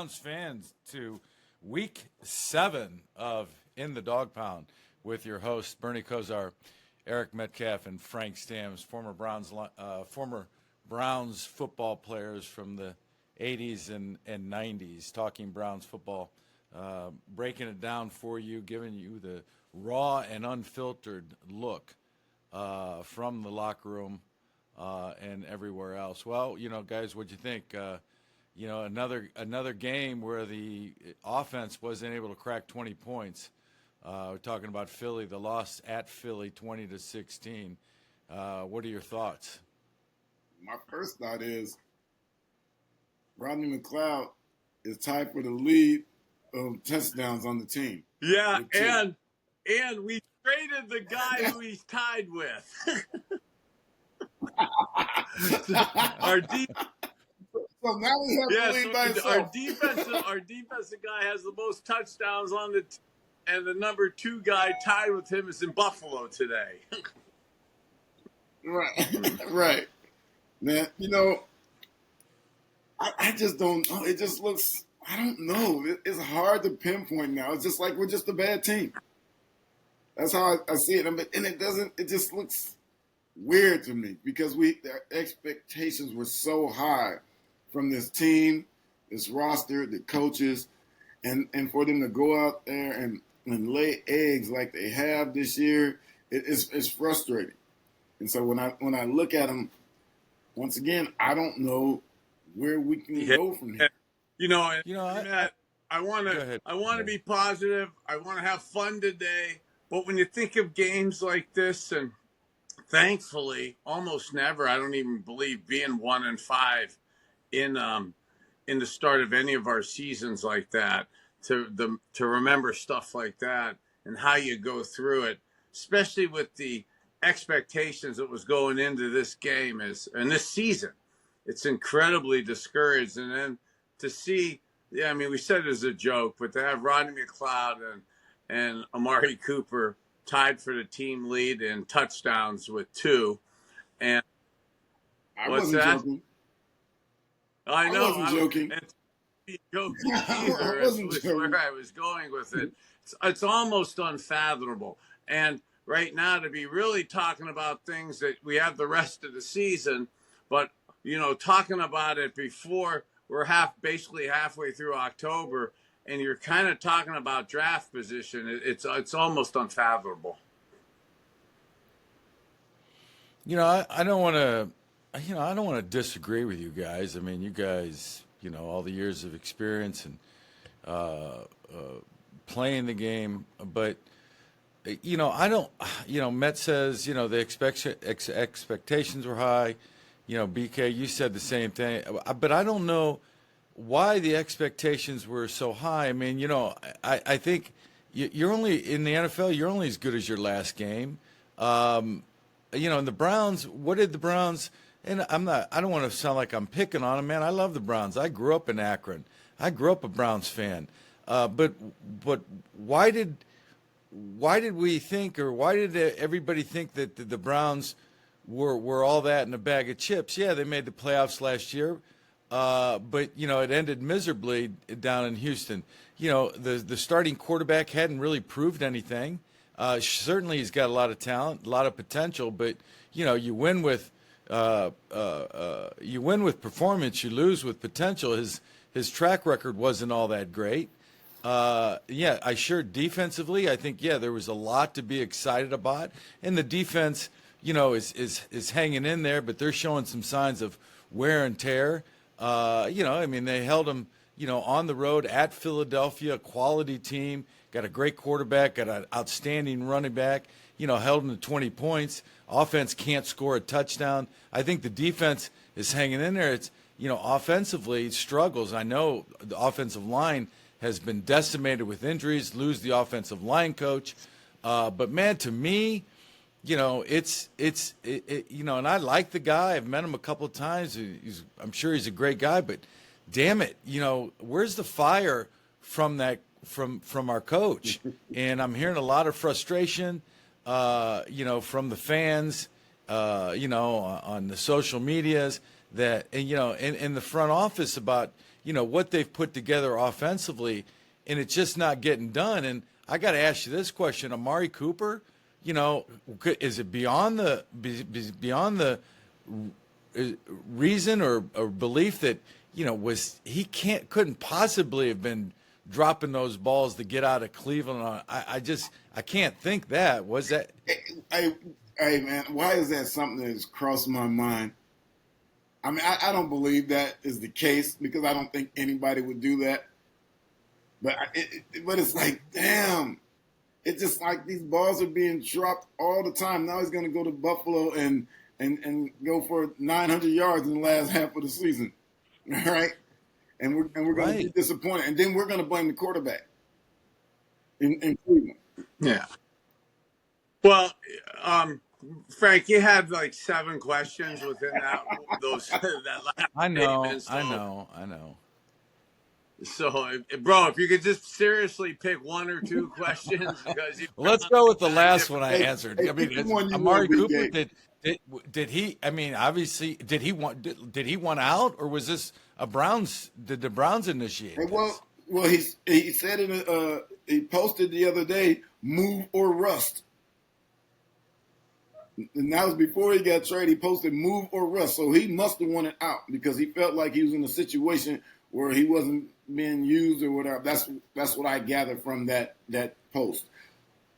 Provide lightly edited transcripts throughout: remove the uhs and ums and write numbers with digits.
Browns fans to week 7 of In the Dog Pound with your hosts Bernie Kosar, Eric Metcalf, and Frank Stams, former Browns football players from the 80s and 90s, talking Browns football, breaking it down for you, giving you the raw and unfiltered look from the locker room and everywhere else. Well, guys, what'd you think? Another game where the offense wasn't able to crack 20 points. We're talking about Philly, the loss at Philly, 20-16. What are your thoughts? My first thought is Rodney McLeod is tied for the lead of touchdowns on the team. Yeah, and we traded the guy who he's tied with. Our So now we have to lead by himself. Our defensive guy has the most touchdowns on the and the number 2 guy tied with him is in Buffalo today. Right. Man, I just don't know. It just looks, I don't know. It's hard to pinpoint now. It's just like we're just a bad team. That's how I see it. And it just looks weird to me because their expectations were so high from this team, this roster, the coaches, and for them to go out there and lay eggs like they have this year, it's frustrating. And so when I look at them, once again, I don't know where we can go from here. I want to be positive. I want to have fun today. But when you think of games like this, and thankfully, almost never, I don't even believe being 1-5 in the start of any of our seasons like that, to remember stuff like that and how you go through it, especially with the expectations that was going into this game and this season. It's incredibly discouraged. And then to see, we said it as a joke, but to have Rodney McLeod and Amari Cooper tied for the team lead in touchdowns with 2. And I wasn't joking. I know. I wasn't joking. Either is where I was going with it. It's almost unfathomable. And right now, to be really talking about things that we have the rest of the season, but talking about it before we're basically halfway through October, and you're kind of talking about draft position, it's almost unfathomable. I don't want to. I don't want to disagree with you guys. I mean, you guys, all the years of experience and playing the game. But, I don't, Met says, the expectations were high. BK, you said the same thing. But I don't know why the expectations were so high. I mean, I think you're only, in the NFL, you're only as good as your last game. And the Browns, what did the Browns... And I don't want to sound like I'm picking on them, man. I love the Browns. I grew up in Akron. I grew up a Browns fan. But why did we think, or why did everybody think that the Browns were all that in a bag of chips? Yeah, they made the playoffs last year, but it ended miserably down in Houston. The starting quarterback hadn't really proved anything. Certainly, he's got a lot of talent, a lot of potential, but you win with performance, you lose with potential. His track record wasn't all that great. Defensively, I think, there was a lot to be excited about. And the defense, is hanging in there, but they're showing some signs of wear and tear. They held them, on the road at Philadelphia, a quality team, got a great quarterback, got an outstanding running back, held them to 20 points. Offense can't score a touchdown. I think the defense is hanging in there. It's, offensively it struggles. I know the offensive line has been decimated with injuries, lose the offensive line coach. But man, to me, and I like the guy. I've met him a couple of times. I'm sure he's a great guy, but damn it, where's the fire from our coach? And I'm hearing a lot of frustration. From the fans, on the social medias, that, in the front office about, what they've put together offensively, and it's just not getting done. And I got to ask you this question: Amari Cooper, is it beyond the reason or belief that was he couldn't possibly have been dropping those balls to get out of Cleveland? I can't think that was that. Hey man, why is that something that has crossed my mind? I mean, I don't believe that is the case because I don't think anybody would do that. But but it's like, damn, it's just like these balls are being dropped all the time. Now he's going to go to Buffalo and go for 900 yards in the last half of the season, right? And we're going to be disappointed, and then we're going to blame the quarterback in Cleveland. Yeah. Well, Frank, you had like 7 questions within that last I know, statement. So, I know. So, bro, if you could just seriously pick 1 or 2 questions, because let's go with the last one I answered. Hey, I mean, Amari Cooper did he? I mean, obviously, did he want out, or was this a Browns? Did the Browns initiate? Hey, well, he said he posted the other day, "Move or rust." And that was before he got traded. He posted "Move or rust," so he must have wanted out because he felt like he was in a situation where he wasn't being used or whatever. That's what I gathered from that post.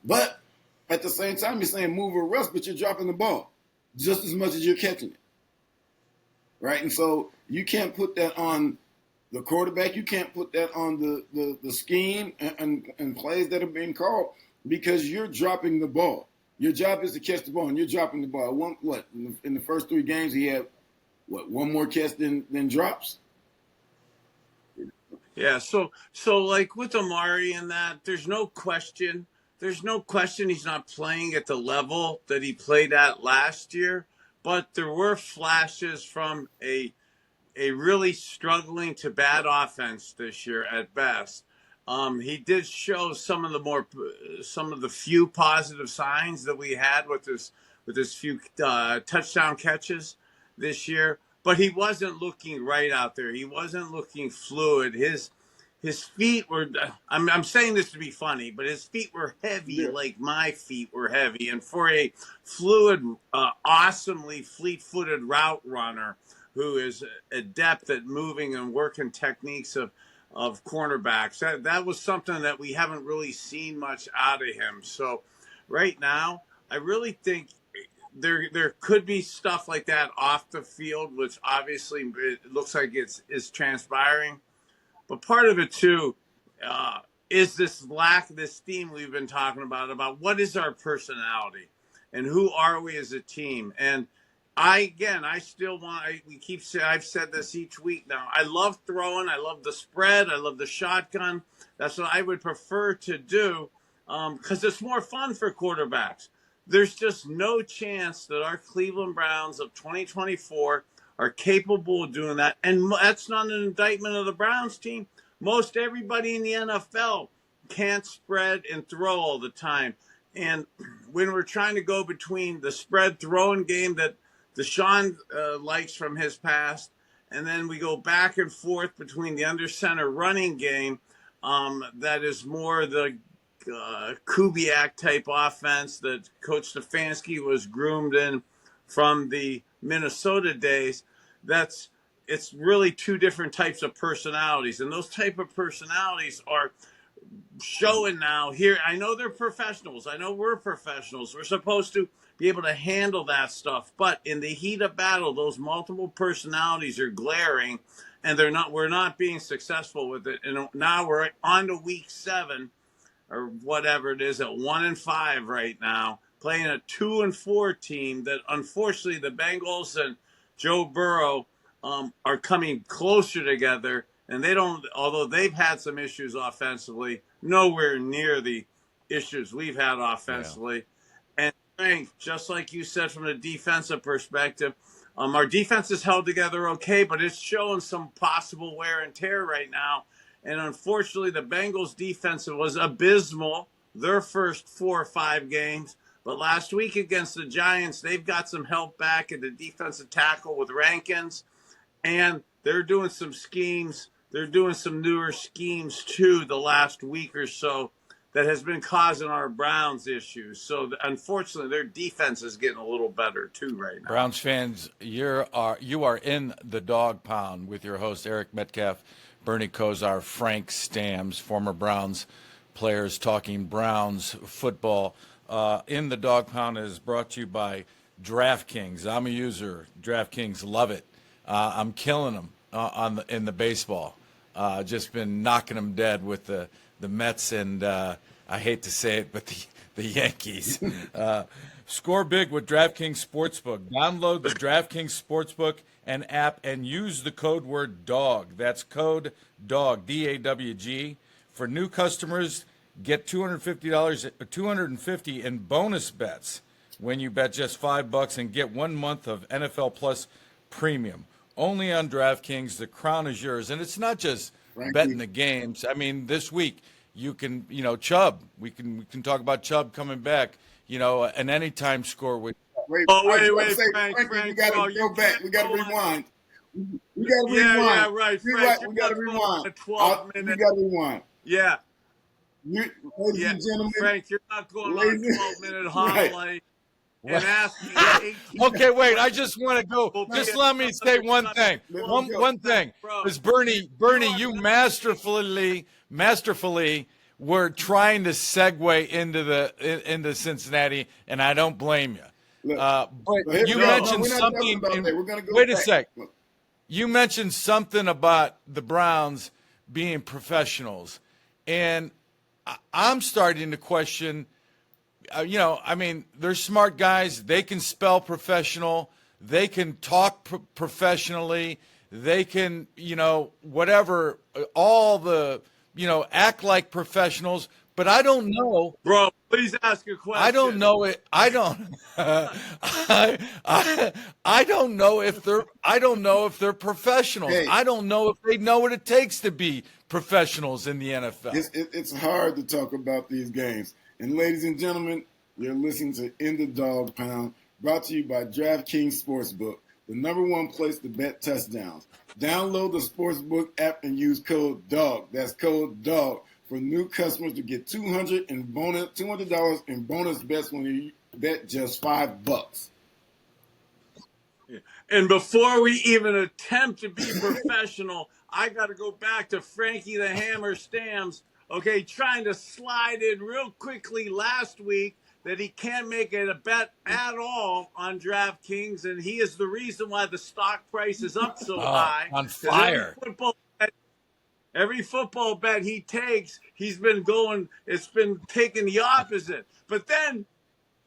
But at the same time, you're saying move or rust, but you're dropping the ball just as much as you're catching it, right? And so you can't put that on the quarterback. You can't put that on the scheme and plays that are being called because you're dropping the ball. Your job is to catch the ball, and you're dropping the ball. In the first 3 games, he had one more catch than drops. Yeah, so like with Amari and that, there's no question he's not playing at the level that he played at last year, but there were flashes from a really struggling to bad offense this year at best. He did show some of the few positive signs that we had with his few touchdown catches this year, but he wasn't looking right out there. He wasn't looking fluid. His feet were, I'm saying this to be funny, but his feet were heavy, like my feet were heavy. And for a fluid, awesomely fleet-footed route runner who is adept at moving and working techniques of cornerbacks, that was something that we haven't really seen much out of him. So right now, I really think there could be stuff like that off the field, which obviously it looks like is transpiring. But part of it too is this theme we've been talking about what is our personality and who are we as a team. And I've said this each week now. I love throwing. I love the spread. I love the shotgun. That's what I would prefer to do because it's more fun for quarterbacks. There's just no chance that our Cleveland Browns of 2024 are capable of doing that. And that's not an indictment of the Browns team. Most everybody in the NFL can't spread and throw all the time. And when we're trying to go between the spread throwing game that Deshaun likes from his past, and then we go back and forth between the under center running game that is more the Kubiak type offense that Coach Stefanski was groomed in from the Minnesota days. It's really 2 different types of personalities, and those type of personalities are showing now here. I know they're professionals. I know we're professionals. We're supposed to be able to handle that stuff, but in the heat of battle, those multiple personalities are glaring, and we're not being successful with it. And now we're on to week 7 or whatever it is at 1-5 right now, playing a 2-4 team that unfortunately the Bengals and Joe Burrow are coming closer together, and although they've had some issues offensively, nowhere near the issues we've had offensively. Yeah. And Frank, just like you said from a defensive perspective, our defense is held together okay, but it's showing some possible wear and tear right now. And unfortunately, the Bengals defense was abysmal their first 4 or 5 games. But last week against the Giants, they've got some help back at the defensive tackle with Rankins. And they're doing some schemes they're doing some newer schemes too the last week or so that has been causing our Browns issues. So unfortunately, their defense is getting a little better too right now. Browns fans, you are in the Dog Pound with your host Eric Metcalf, Bernie Kosar, Frank Stams, former Browns players talking Browns football. In the Dog Pound is brought to you by DraftKings. I'm a user. DraftKings, love it. I'm killing them in the baseball. Just been knocking them dead with the Mets and I hate to say it, but the Yankees. Score big with DraftKings Sportsbook. Download the DraftKings Sportsbook and app and use the code word DOG. That's code DOG, D-A-W-G. For new customers, get $250 in bonus bets when you bet just $5 and get 1 month of NFL Plus Premium. Only on DraftKings. The crown is yours. And it's not just betting the games. I mean, this week you can, Chubb. We can talk about Chubb coming back. An anytime score with. Wait, Frank, we got to go back. We got to rewind. We got to rewind. Yeah, right. Frank, we got to rewind. We got to rewind. Yeah. Ladies and gentlemen. Frank, you're not going on a 12-minute homily. And ask me Okay, wait. I just want to go. Just let me say one thing. One thing. Because Bernie, you masterfully were trying to segue into Cincinnati, and I don't blame you. But you mentioned something. Wait a sec. You mentioned something about the Browns being professionals, and I'm starting to question. They're smart guys. They can spell professional. They can talk professionally. They can, whatever, all the, act like professionals. But I don't know. Bro, please ask a question. I don't know it. I don't. I don't know if they're. I don't know if they're professionals. Hey. I don't know if they know what it takes to be professionals in the NFL. It's hard to talk about these games. And ladies and gentlemen, you're listening to In the Dog Pound, brought to you by DraftKings Sportsbook, the #1 place to bet touchdowns. Download the Sportsbook app and use code DOG. That's code DOG for new customers to get $200 in bonus bets when you bet just $5. Yeah. And before we even attempt to be professional, I got to go back to Frankie the Hammer Stams. Okay, trying to slide in real quickly last week that he can't make it a bet at all on DraftKings, and he is the reason why the stock price is up so high. On fire. Every football bet he takes, it's been taking the opposite. But then,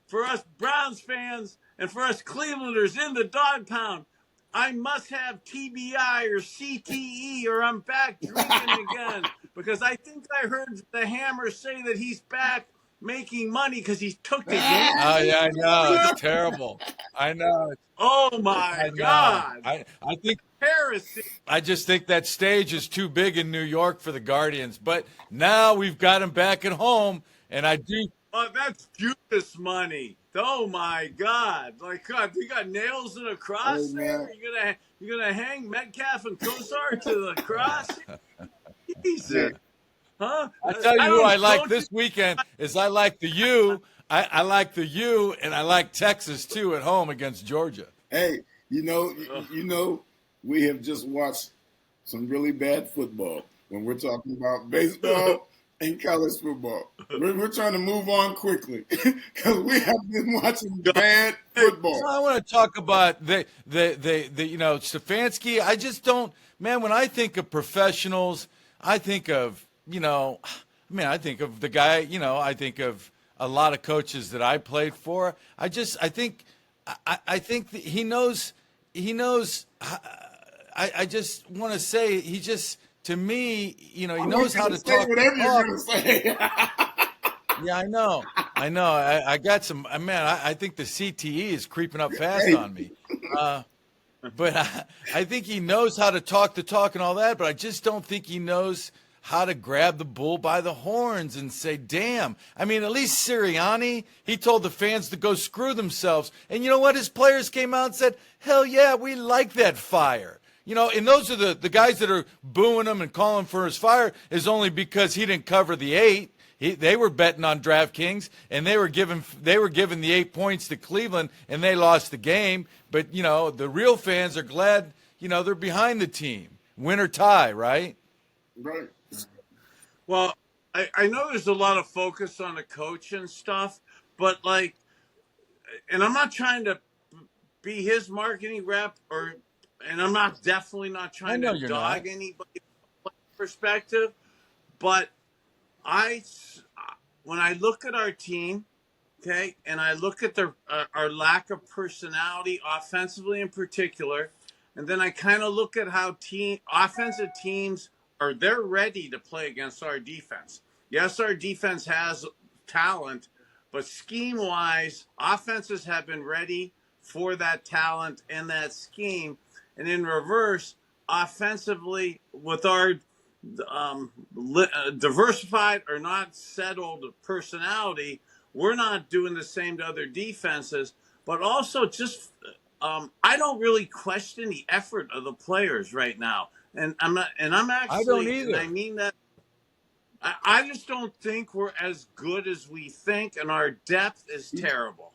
for us Browns fans and for us Clevelanders in the Dog Pound, I must have TBI or CTE or I'm back drinking again. Because I think I heard the Hammer say that he's back making money because he took the game. Oh, yeah, I know. It's terrible. I know. Oh, my God. I think heresy. I just think that stage is too big in New York for the Guardians. But now we've got him back at home, and I do. Oh, that's Judas money. Oh, my God. Like, God, you got nails in a cross there? You're gonna hang Metcalf and Kosar to the cross? Easy. Huh? I tell you who I like this weekend is I like the U. I like the U, and I like Texas too at home against Georgia. Hey, we have just watched some really bad football when we're talking about baseball and college football. We're trying to move on quickly because we have been watching bad football. I want to talk about the Stefanski. I just don't, man. When I think of professionals, I think of I think of the guy. I think of a lot of coaches that I played for. I think that he knows. I just want to say he just. To me, he knows how to talk. Whatever you're going to say. Yeah, I know. I got some. Man, I think the CTE is creeping up fast on me. But I think he knows how to talk the talk and all that. But I just don't think he knows how to grab the bull by the horns and say, "Damn!" I mean, at least Sirianni, he told the fans to go screw themselves. And you know what? His players came out and said, "Hell yeah, we like that fire." And those are the guys that are booing him and calling for his fire is only because he didn't cover the 8. They were betting on DraftKings, and they were giving the 8 points to Cleveland, and they lost the game. But the real fans are glad they're behind the team, win or tie, right? Right. Well, I know there's a lot of focus on the coach and stuff, but and I'm not trying to be his marketing rep, and I'm definitely not trying to dog anybody perspective, but when I look at our team, okay, and I look at our lack of personality offensively in particular, and then I kind of look at how offensive teams they're ready to play against our defense. Yes, our defense has talent, but scheme-wise, offenses have been ready for that talent and that scheme. And in reverse, offensively, with our diversified or not settled personality, we're not doing the same to other defenses. But also, just I don't really question the effort of the players right now, and I'm not, and I'm actually, I don't either. and I mean that. I just don't think we're as good as we think, and our depth is terrible.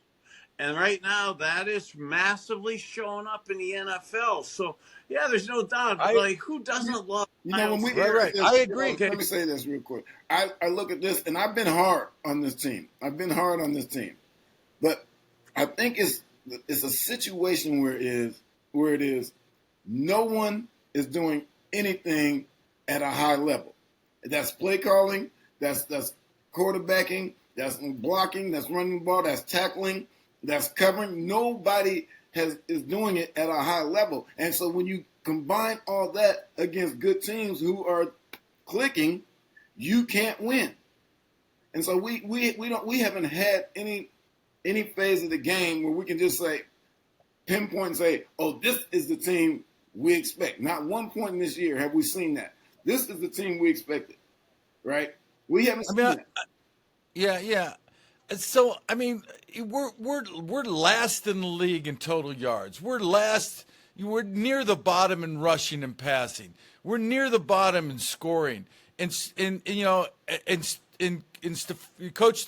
And right now, that is massively showing up in the NFL. So, yeah, there's no doubt. Who doesn't love when we right. I agree. Let me say this real quick. I look at this, and I've been hard on this team. But I think it's a situation where it is no one is doing anything at a high level. That's play calling, that's quarterbacking, that's blocking, that's running the ball, that's tackling, that's covering. Nobody is doing it at a high level. And so when you combine all that against good teams who are clicking, you can't win. And so we haven't had any phase of the game where we can just pinpoint and say, oh, this is the team we expect. Not one point in this year have we seen that. This is the team we expected, right? We haven't seen that. Yeah. So we're last in the league in total yards. We're last. We're near the bottom in rushing and passing. We're near the bottom in scoring. And Coach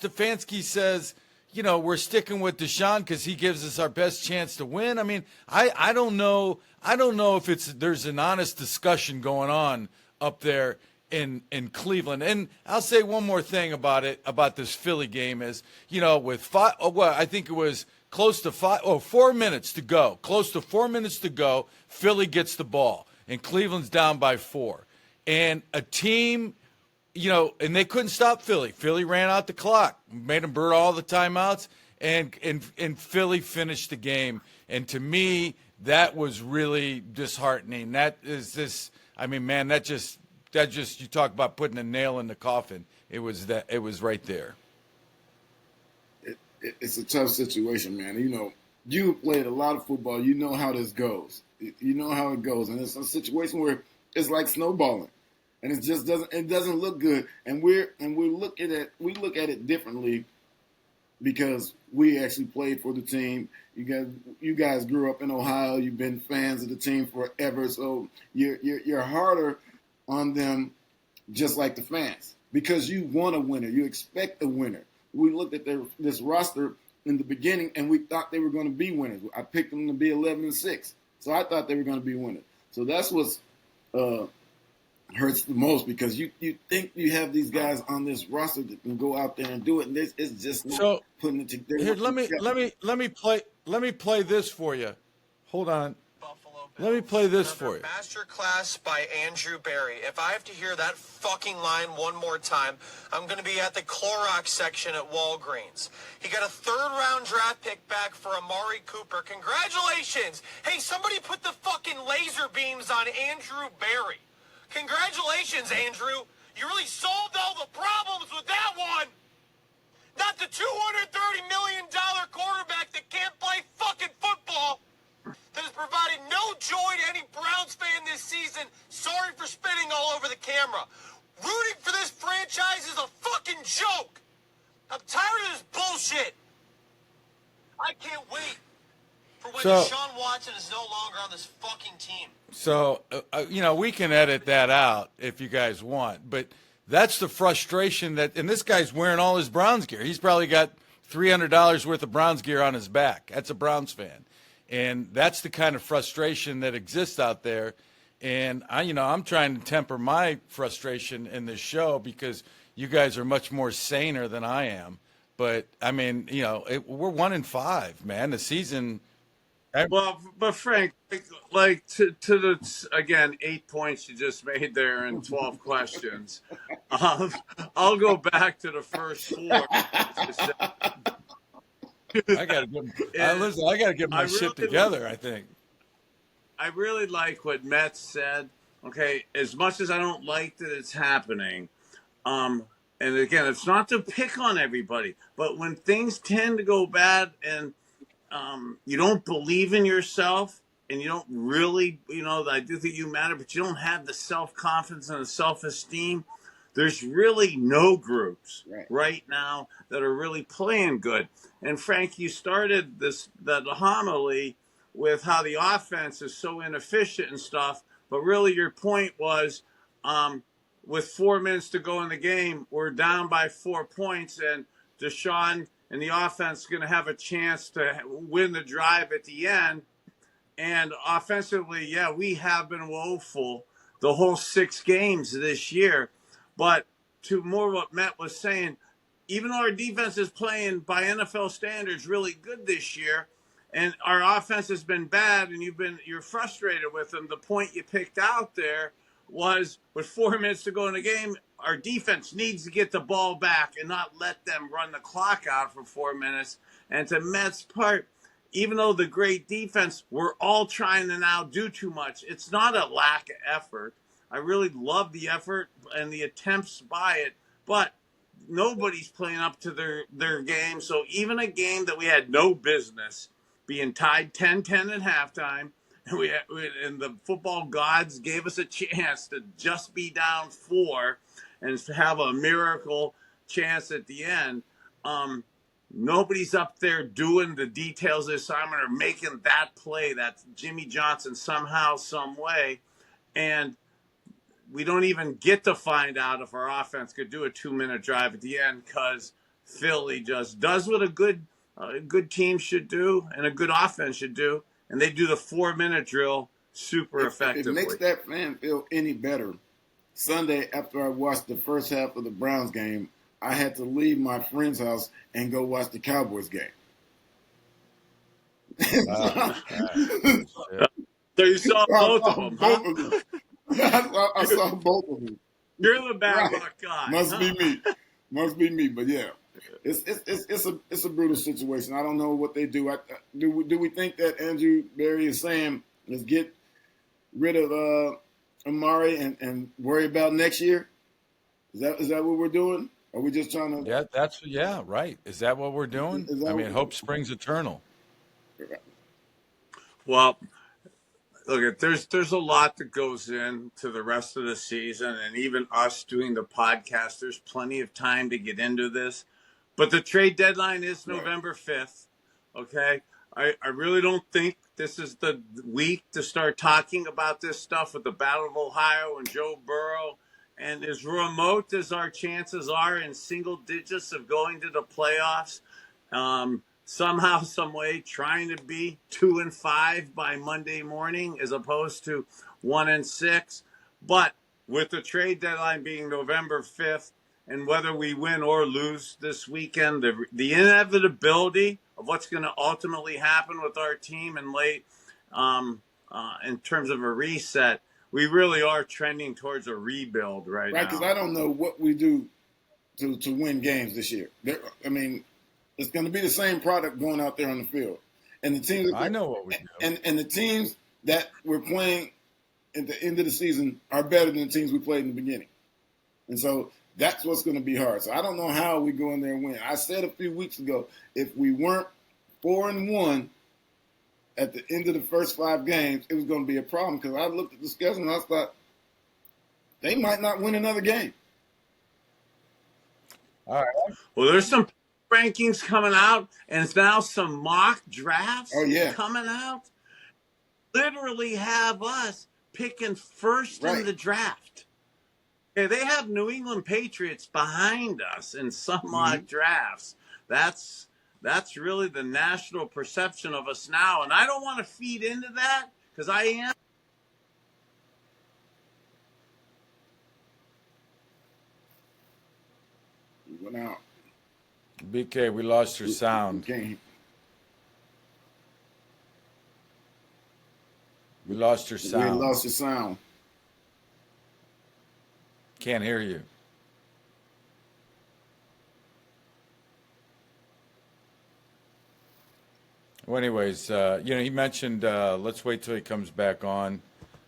Stefanski says, we're sticking with Deshaun because he gives us our best chance to win. I mean, I don't know. I don't know if there's an honest discussion going on up there in Cleveland. And I'll say one more thing about this Philly game is, with I think it was close to 4 minutes to go. Close to 4 minutes to go, Philly gets the ball, and Cleveland's down by 4. And a team, and they couldn't stop Philly. Philly ran out the clock, made them burn all the timeouts, and Philly finished the game. And to me, that was really disheartening. That is this. I mean, man, that just you talk about putting a nail in the coffin. It was right there. It's a tough situation, man. You played a lot of football. You know how this goes. You know how it goes, and it's a situation where it's like snowballing, and it just doesn't look good. And we look at it differently because we actually played for the team. You guys grew up in Ohio. You've been fans of the team forever, so you're harder on them, just like the fans, because you want a winner. You expect a winner. We looked at this roster in the beginning, and we thought they were going to be winners. I picked them to be 11-6, so I thought they were going to be winners. So that's what's hurts the most, because you think you have these guys on this roster that can go out there and do it, and it's just not putting it together. Here, let me play this for you. Hold on. Let me play this for you. Masterclass by Andrew Berry. If I have to hear that fucking line one more time, I'm going to be at the Clorox section at Walgreens. He got a third-round draft pick back for Amari Cooper. Congratulations! Hey, somebody put the fucking laser beams on Andrew Berry. Congratulations, Andrew. You really solved all the problems with that one. Not the $230 million quarterback that can't play fucking football, that has provided no joy to any Browns fan this season. Sorry for spitting all over the camera. Rooting for this franchise is a fucking joke. I'm tired of this bullshit. I can't wait for when Deshaun Watson Watson is no longer on this fucking team. So, we can edit that out if you guys want, but that's the frustration and this guy's wearing all his Browns gear. He's probably got $300 worth of Browns gear on his back. That's a Browns fan. And that's the kind of frustration that exists out there. And I'm trying to temper my frustration in this show because you guys are much more saner than I am. But I mean, we're 1-5, man. The season. Well, but Frank, like to the again 8 points you just made there in 12 questions. I'll go back to the first four. I gotta get my shit together. I think. I really like what Metz said. Okay, as much as I don't like that it's happening, and again, it's not to pick on everybody, but when things tend to go bad and you don't believe in yourself and you don't really, I do think you matter, but you don't have the self-confidence and the self-esteem. There's really no groups right now that are really playing good. And Frank, you started that homily with how the offense is so inefficient and stuff, but really your point was with 4 minutes to go in the game, we're down by 4 points, and Deshaun and the offense is going to have a chance to win the drive at the end. And offensively, yeah, we have been woeful the whole 6 games this year. But to more what Matt was saying, even though our defense is playing by NFL standards really good this year, and our offense has been bad, and you're frustrated with them, the point you picked out there was with 4 minutes to go in the game, our defense needs to get the ball back and not let them run the clock out for 4 minutes. And to Matt's part, even though the great defense, we're all trying to now do too much. It's not a lack of effort. I really love the effort and the attempts by it, but nobody's playing up to their game. So even a game that we had no business being tied 10-10 at halftime, and the football gods gave us a chance to just be down 4 and to have a miracle chance at the end. Nobody's up there doing the details of the assignment or making that play. That's Jimmy Johnson somehow, some way. And we don't even get to find out if our offense could do a 2-minute drive at the end because Philly just does what a good team should do and a good offense should do. And they do the 4-minute drill super effectively. If it makes that fan feel any better, Sunday after I watched the first half of the Browns game, I had to leave my friend's house and go watch the Cowboys game. So you saw both of them, huh? I saw both of them. You're the bad luck guy. Must be me. But yeah, it's a brutal situation. I don't know what they do. Do we think that Andrew Berry is saying let's get rid of Amari and worry about next year? Is that what we're doing? Are we just trying to? Yeah, right. Is that what we're doing? I mean, hope springs eternal. Well, look, there's a lot that goes into the rest of the season, and even us doing the podcast, there's plenty of time to get into this. But the trade deadline is November 5th, okay? I really don't think this is the week to start talking about this stuff with the Battle of Ohio and Joe Burrow. And as remote as our chances are in single digits of going to the playoffs, somehow, some way, trying to be 2-5 by Monday morning as opposed to 1-6. But with the trade deadline being November 5th, and whether we win or lose this weekend, the inevitability of what's going to ultimately happen with our team in late, in terms of a reset, we really are trending towards a rebuild right now. Right, because I don't know what we do to win games this year. It's going to be the same product going out there on the field. And the teams I know what we do. And the teams that we're playing at the end of the season are better than the teams we played in the beginning. And so that's what's going to be hard. So I don't know how we go in there and win. I said a few weeks ago, if we weren't 4-1 at the end of the first 5 games, it was going to be a problem because I looked at the schedule and I thought they might not win another game. All right. Well, there's some rankings coming out, and it's now some mock drafts coming out. literally have us picking first in Right. the draft. Okay, they have New England Patriots behind us in some Mm-hmm. mock drafts. That's really the national perception of us now, and I don't want to feed into that because I am. We went out. BK, we lost your We sound. can't. We lost your We sound. lost the sound. Can't hear you. Well, anyways, he mentioned, let's wait till he comes back on.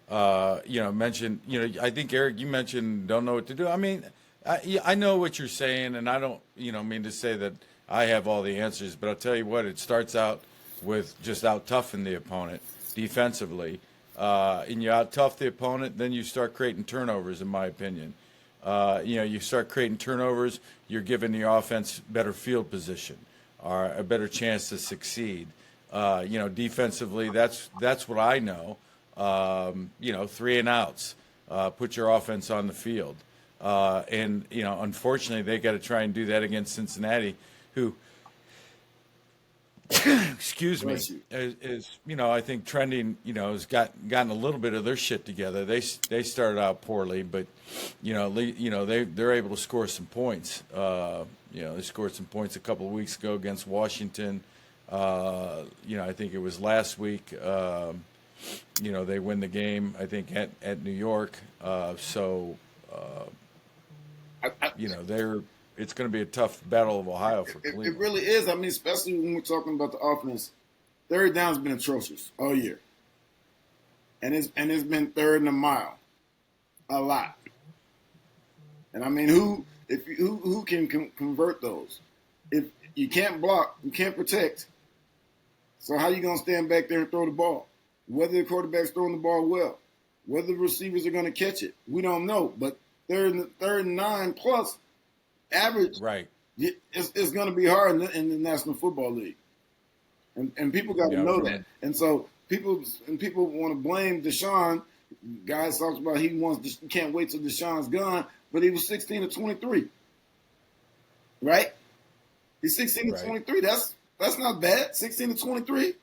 Mentioned, I think, Eric, you mentioned don't know what to do. I mean, I know what you're saying, and I don't, mean to say that I have all the answers, but I'll tell you what, it starts out with just out-toughing the opponent defensively. And you out-tough the opponent, then you start creating turnovers, in my opinion. You start creating turnovers, you're giving the offense better field position or a better chance to succeed. Defensively, that's what I know. 3 and outs, put your offense on the field. Unfortunately, they got to try and do that against Cincinnati, who, excuse me, is I think trending, has gotten a little bit of their shit together. They started out poorly, but they're able to score some points. They scored some points a couple of weeks ago against Washington. I think it was last week. They win the game, I think, at New York. It's going to be a tough battle of Ohio for Cleveland. It really is. I mean, especially when we're talking about the offense. Third down's been atrocious all year, and it's been third and a mile, a lot. And I mean, who can convert those? If you can't block, you can't protect. So how you gonna stand back there and throw the ball? Whether the quarterback's throwing the ball well, whether the receivers are gonna catch it, we don't know. But third and 9 plus average, right? It's gonna be hard in the National Football League, and people got to know that. And so people want to blame Deshaun. Guys talks about he can't wait till Deshaun's gone, but he was 16 to 23, right? He's 16 to 23. That's not bad. 16 to 23.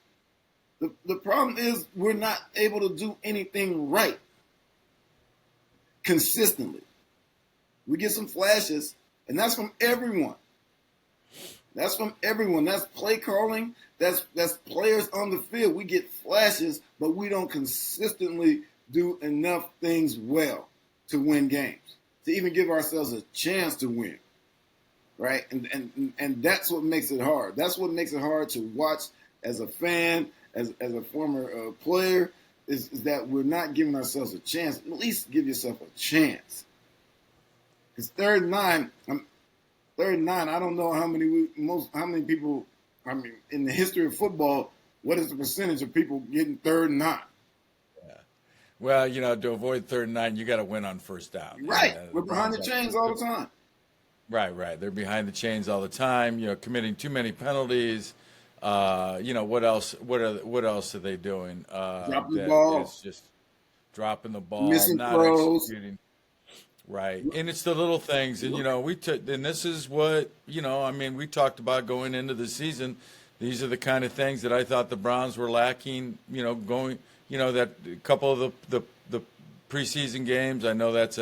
The problem is we're not able to do anything right consistently. We get some flashes, and that's from everyone. That's from everyone. That's play calling. That's players on the field. We get flashes, but we don't consistently do enough things well to win games, to even give ourselves a chance to win. Right? And that's what makes it hard. That's what makes it hard to watch as a fan, as a former player, is that we're not giving ourselves a chance. At least give yourself a chance. Because third and nine, I don't know how many people, I mean, in the history of football, what is the percentage of people getting third and 9? Yeah. Well, to avoid third and 9, you got to win on first down. Right. We're behind the chains all the time. Right. They're behind the chains all the time. Committing too many penalties. What else? What else are they doing? Dropping the ball. It's just dropping the ball, missing not throws. executing. Right, and it's the little things, and and this is what we talked about going into the season. These are the kind of things that I thought the Browns were lacking. That a couple of the preseason games. I know that's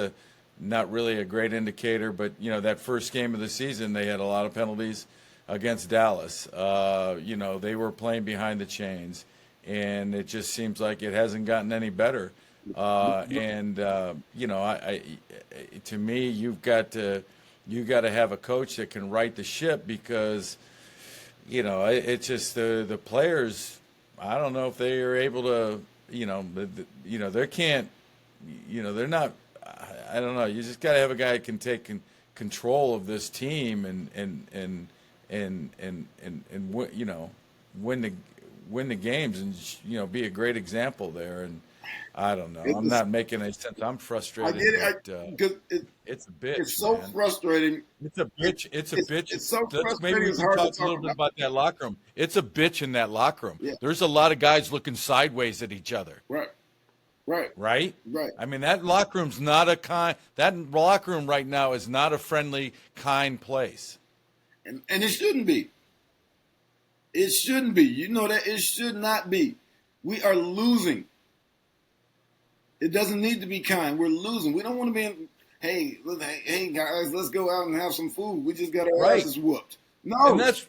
not really a great indicator, but that first game of the season they had a lot of penalties against Dallas. They were playing behind the chains, and it just seems like it hasn't gotten any better. To me, you got to have a coach that can right the ship, because it's just the players. I don't know if they are able to. They can't. They're not. I don't know. You just got to have a guy that can take control of this team and win the games, and be a great example there. And I don't know. I'm not making any sense. I'm I frustrated, get it but because it's a bitch, it's so man. frustrating. It's a bitch. It's a bitch. It's so Maybe frustrating. we It's can hard to talk a talk little bit about. about that locker room. It's a bitch in that locker room. Yeah. There's a lot of guys looking sideways at each other. Right. Right. Right? Right. I mean, that locker room's not a kind. That locker room right now is not a friendly, kind place. And it shouldn't be. It shouldn't be. You know that it should not be. We are losing. It doesn't need to be kind. We're losing. We don't want to be in, hey guys, let's go out and have some food. We just got our Right. asses whooped. And No. that's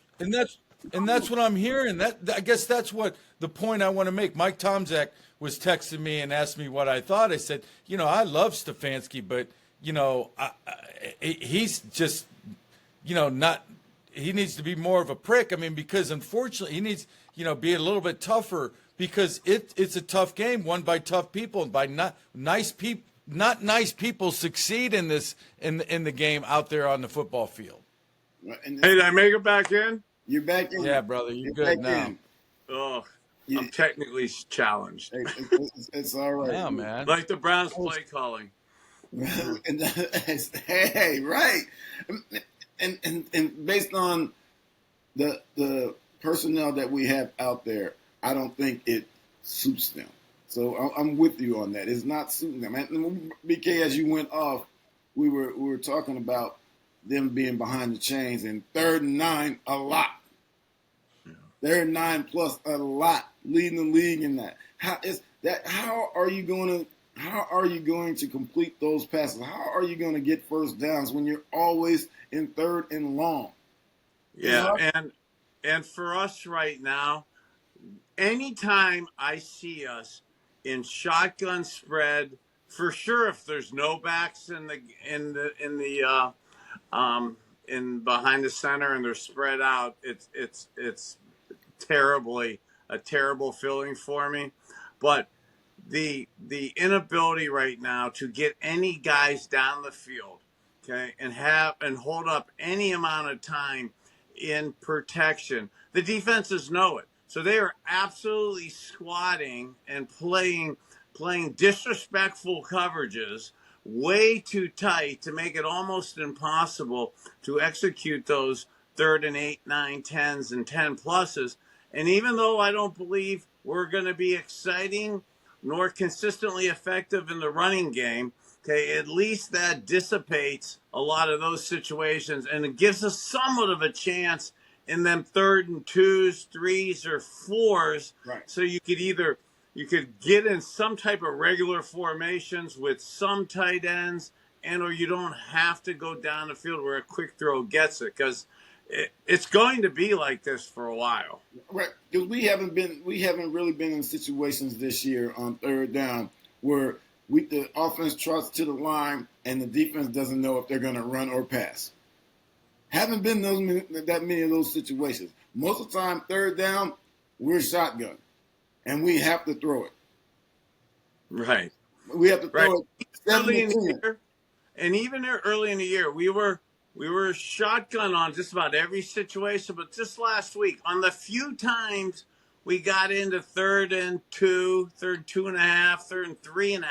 what I'm hearing. I guess that's what the point I want to make. Mike Tomczak was texting me and asked me what I thought. I said, I love Stefanski, but he's just, not. He needs to be more of a prick. I mean, because unfortunately he needs, be a little bit tougher because it's a tough game won by tough people and by not nice people. Not nice people succeed in this in the game out there on the football field. Hey, did I make it back in? You're back in. Yeah, brother, you're good now. In. Oh, I'm technically challenged. It's all right. Yeah, man. Like the Browns play calling. Hey, right. And based on the personnel that we have out there, I don't think it suits them. So I'm with you on that. It's not suiting them. And BK, as you went off, we were talking about them being behind the chains and 3rd and 9 a lot. Yeah. 3rd and 9 plus a lot, leading the league in that. How are you going to complete those passes? How are you going to get first downs when you're always in 3rd and long? Yeah, and for us right now, anytime I see us in shotgun spread, for sure, if there's no backs in behind the center and they're spread out, it's a terrible feeling for me. But the inability right now to get any guys down the field, okay, and hold up any amount of time in protection. The defenses know it. So they are absolutely squatting and playing disrespectful coverages way too tight to make it almost impossible to execute those 3rd and 8, 9, 10s, and 10 pluses. And even though I don't believe we're going to be exciting nor consistently effective in the running game, okay, at least that dissipates a lot of those situations and it gives us somewhat of a chance in them 3rd and 2s, 3s, or 4s. Right. So you could get in some type of regular formations with some tight ends, or you don't have to go down the field where a quick throw gets it, because it's going to be like this for a while. Right, because we haven't really been in situations this year on 3rd down where the offense trots to the line and the defense doesn't know if they're going to run or pass. Haven't been that many of those situations. Most of the time, 3rd down, we're shotgun, and we have to throw it. Right. We have to throw it early in the year, and even early in the year, we were shotgun on just about every situation. But just last week, on the few times we got into 3rd and 2, 3rd 2.5, 3rd and 3.5,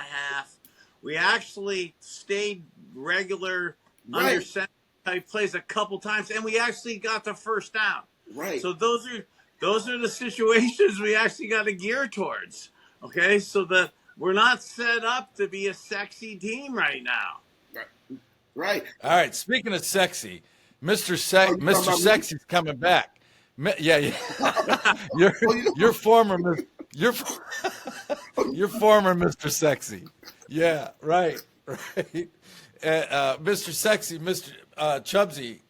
we actually stayed regular under center type plays a couple times, and we actually got the first down. Right. So those are the situations we actually got to gear towards. Okay, so that we're not set up to be a sexy team right now. Right. All right. Speaking of sexy, Mr. Sexy's coming back. Yeah. Your former Mr. Sexy. Yeah. Right. Mr. Sexy, Mr. Chubsy,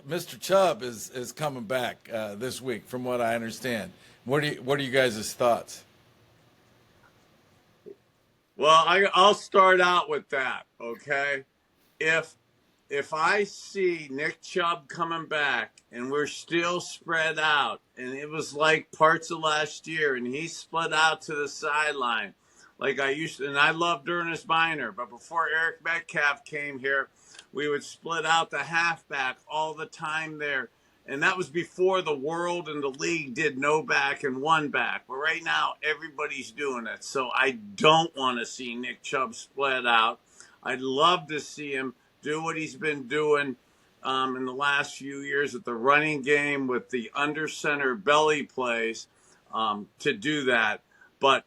Mr. Chubb is coming back this week, from what I understand. What are you guys' thoughts? Well, I'll start out with that. Okay, if I see Nick Chubb coming back and we're still spread out, and it was like parts of last year, and he split out to the sideline like I used to, and I loved Ernest Miner, but before Eric Metcalf came here, we would split out the halfback all the time there, And that was before the world and the league did no back and one back. But right now, everybody's doing it. So I don't want to see Nick Chubb split out. I'd love to see him do what he's been doing in the last few years at the running game with the under center belly plays to do that. But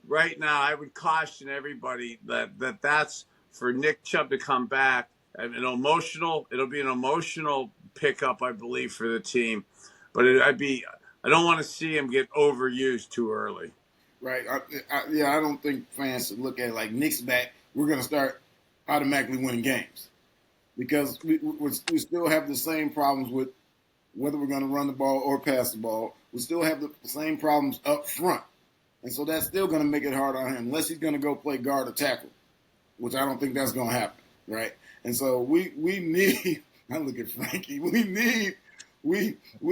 right now, I would caution everybody that's for Nick Chubb to come back. It'll be an emotional pickup, I believe, for the team. But I don't want to see him get overused too early. Right. I don't think fans should look at it like Nick's back, we're going to start automatically winning games. Because we still have the same problems with whether we're going to run the ball or pass the ball. We still have the same problems up front. And so that's still going to make it hard on him unless he's going to go play guard or tackle, which I don't think that's going to happen, right? And so we need – I look at Frankie. We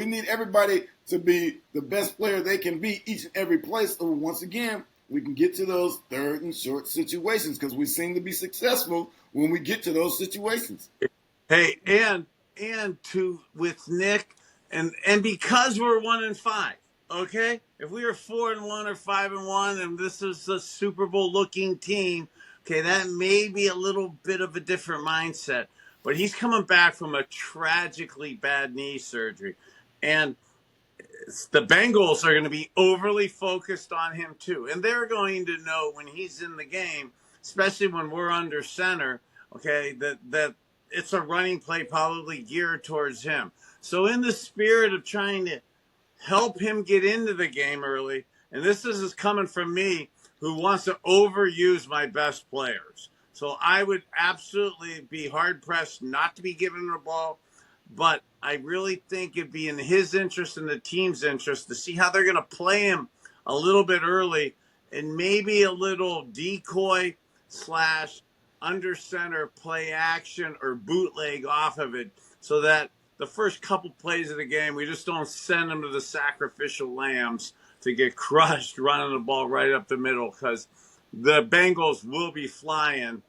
need everybody to be the best player they can be each and every place. So once again, we can get to those third and short situations because we seem to be successful when we get to those situations. Hey, and with Nick, and because we're 1-5, okay? If we were 4-1 or 5-1, and this is a Super Bowl looking team, okay, that may be a little bit of a different mindset. But he's coming back from a tragically bad knee surgery, and the Bengals are going to be overly focused on him too, and they're going to know when he's in the game, especially when we're under center, okay, that it's a running play probably geared towards him. So in the spirit of trying to help him get into the game early, and this is coming from me who wants to overuse my best players. So I would absolutely be hard-pressed not to be giving him the ball, but I really think it'd be in his interest and the team's interest to see how they're going to play him a little bit early and maybe a little decoy / under center play action or bootleg off of it so that the first couple plays of the game, we just don't send them to the sacrificial lambs to get crushed running the ball right up the middle because the Bengals will be flying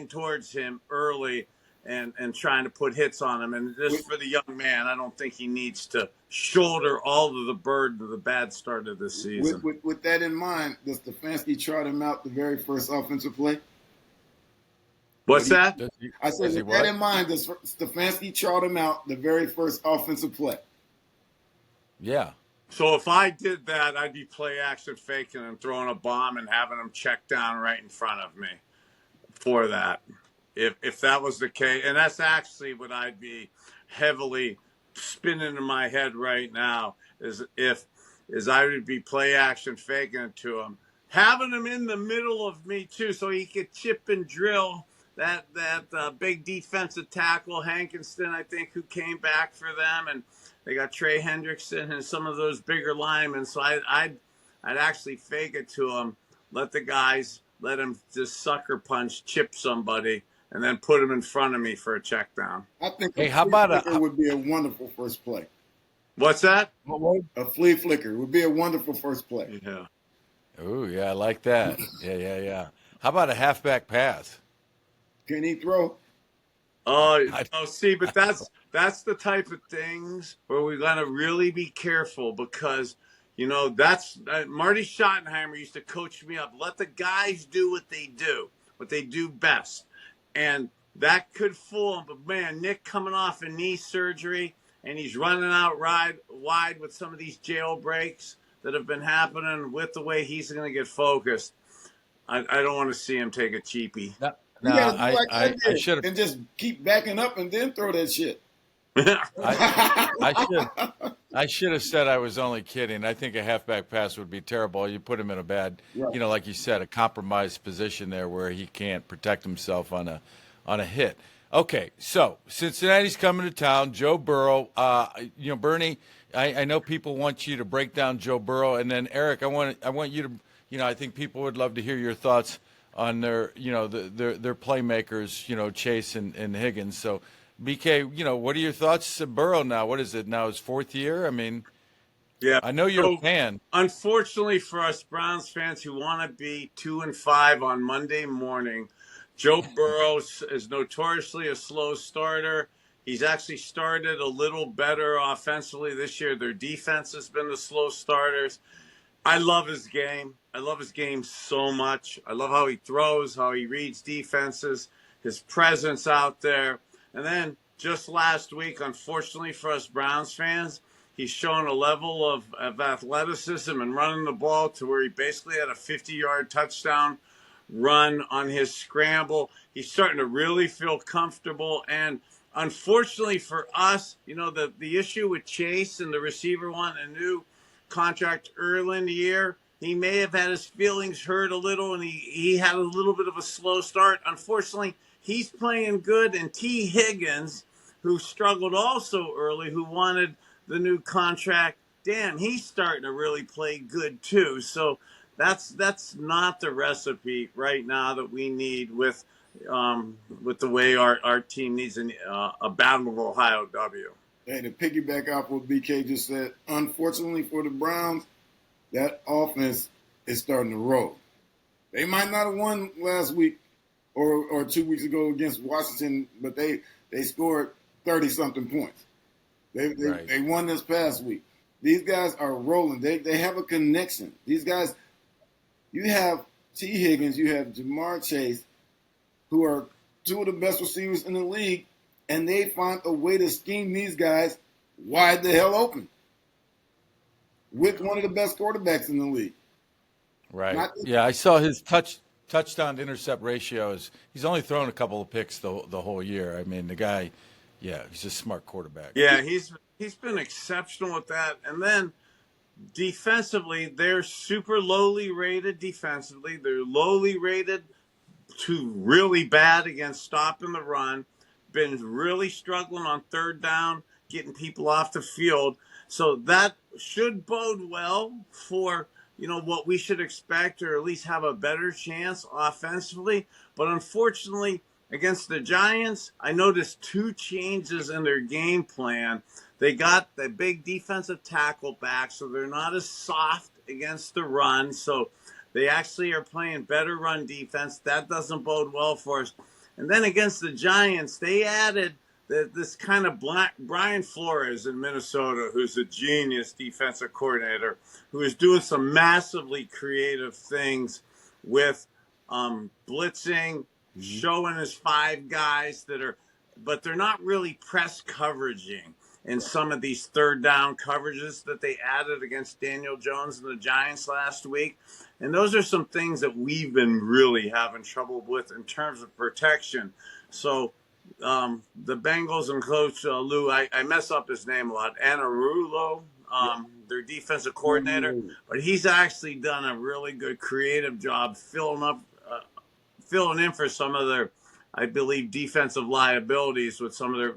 towards him early and trying to put hits on him. And just for the young man, I don't think he needs to shoulder all of the burden of the bad start of the season. With that in mind, does Stefanski trot him out the very first offensive play? What's that? I said, with that in mind, does Stefanski trot him out the very first offensive play? Yeah. So if I did that, I'd be play action faking and throwing a bomb and having him check down right in front of me for that. If that was the case, and that's actually what I'd be heavily spinning in my head right now, is I would be play action faking it to him, having him in the middle of me too, so he could chip and drill that big defensive tackle Hankinston, I think, who came back for them, and they got Trey Hendrickson and some of those bigger linemen. So I'd actually fake it to him, let him just sucker punch, chip somebody, and then put him in front of me for a check down. I think how about it would be a wonderful first play. What's that? A flea flicker would be a wonderful first play. Yeah. Oh, yeah, I like that. Yeah. How about a halfback pass? Can he throw? See, but that's the type of things where we got to really be careful because, that's Marty Schottenheimer used to coach me up. Let the guys do what they do best. And that could fool him. But, man, Nick coming off a knee surgery and he's running out wide with some of these jailbreaks that have been happening with the way he's going to get focused. I don't want to see him take a cheapie. No, I should have. And just keep backing up and then throw that shit. I should have said I was only kidding. I think a halfback pass would be terrible. You put him in a bad, like you said, a compromised position there where he can't protect himself on a hit. Okay, so Cincinnati's coming to town. Joe Burrow. Bernie, I know people want you to break down Joe Burrow, and then Eric, I want you to, I think people would love to hear your thoughts on their playmakers, Chase and Higgins. So, BK, what are your thoughts of Burrow now? What is it now? His fourth year? I mean, yeah, I know you're a fan. Unfortunately for us Browns fans who want to be 2-5 on Monday morning, Joe Burrow is notoriously a slow starter. He's actually started a little better offensively this year. Their defense has been the slow starters. I love his game. I love his game so much. I love how he throws, how he reads defenses, his presence out there. And then just last week, unfortunately for us Browns fans, he's shown a level of athleticism and running the ball to where he basically had a 50-yard touchdown run on his scramble. He's starting to really feel comfortable. And unfortunately for us, the issue with Chase and the receiver wanting a new contract early in the year, he may have had his feelings hurt a little, and he had a little bit of a slow start. Unfortunately, he's playing good, and T. Higgins, who struggled also early, who wanted the new contract, damn, he's starting to really play good too. So that's not the recipe right now that we need with the way our team needs a Battle of Ohio W. Hey, to piggyback off what BK just said, unfortunately for the Browns, that offense is starting to roll. They might not have won last week or 2 weeks ago against Washington, but they scored 30-something points. They won this past week. These guys are rolling. They have a connection. These guys, you have T. Higgins, you have Jamar Chase, who are two of the best receivers in the league, and they find a way to scheme these guys wide the hell open with one of the best quarterbacks in the league. Right. Yeah, I saw his touchdown to intercept ratio he's only thrown a couple of picks the whole year. I mean, the guy, yeah, he's a smart quarterback. Yeah, he's been exceptional with that. And then defensively, they're super lowly rated defensively. They're lowly rated to really bad against stopping the run. Been really struggling on third down, getting people off the field. So that should bode well for, what we should expect, or at least have a better chance offensively. But unfortunately, against the Giants, I noticed two changes in their game plan. They got the big defensive tackle back, so they're not as soft against the run. So they actually are playing better run defense. That doesn't bode well for us. And then against the Giants, they added this kind of Brian Flores in Minnesota, who's a genius defensive coordinator, who is doing some massively creative things with blitzing, showing his five guys but they're not really press coveraging in some of these third down coverages that they added against Daniel Jones and the Giants last week. And those are some things that we've been really having trouble with in terms of protection. So the Bengals and Coach Lou, I mess up his name a lot, Anarulo, their defensive coordinator, but he's actually done a really good creative job filling in for some of their, I believe, defensive liabilities with some of their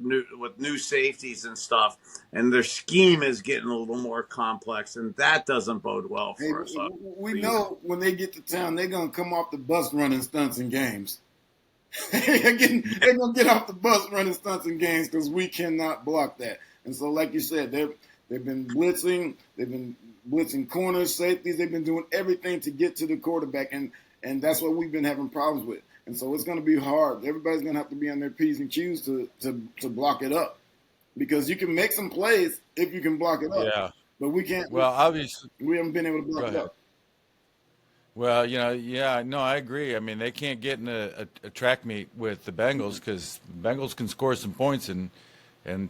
new safeties and stuff. And their scheme is getting a little more complex, and that doesn't bode well for us. We know when they get to town, they're going to come off the bus running stunts in games. They're going to get off the bus running stunts in games because we cannot block that. And so, like you said, they've been blitzing. They've been blitzing corners, safeties. They've been doing everything to get to the quarterback, and that's what we've been having problems with. And so it's going to be hard. Everybody's going to have to be on their P's and Q's to block it up, because you can make some plays if you can block it up. Yeah. But we can't. Well, obviously, we haven't been able to block it up. Well, I agree. I mean, they can't get in a track meet with the Bengals because the Bengals can score some points, and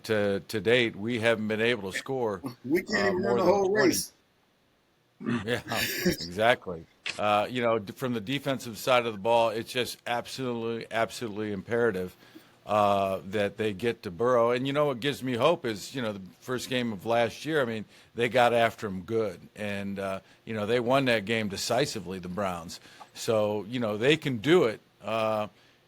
to date, we haven't been able to score. We can't even run the whole race. Yeah, exactly. From the defensive side of the ball, it's just absolutely imperative that they get to Burrow. And, what gives me hope is, the first game of last year, I mean, they got after him good. And, they won that game decisively, the Browns. So, they can do it.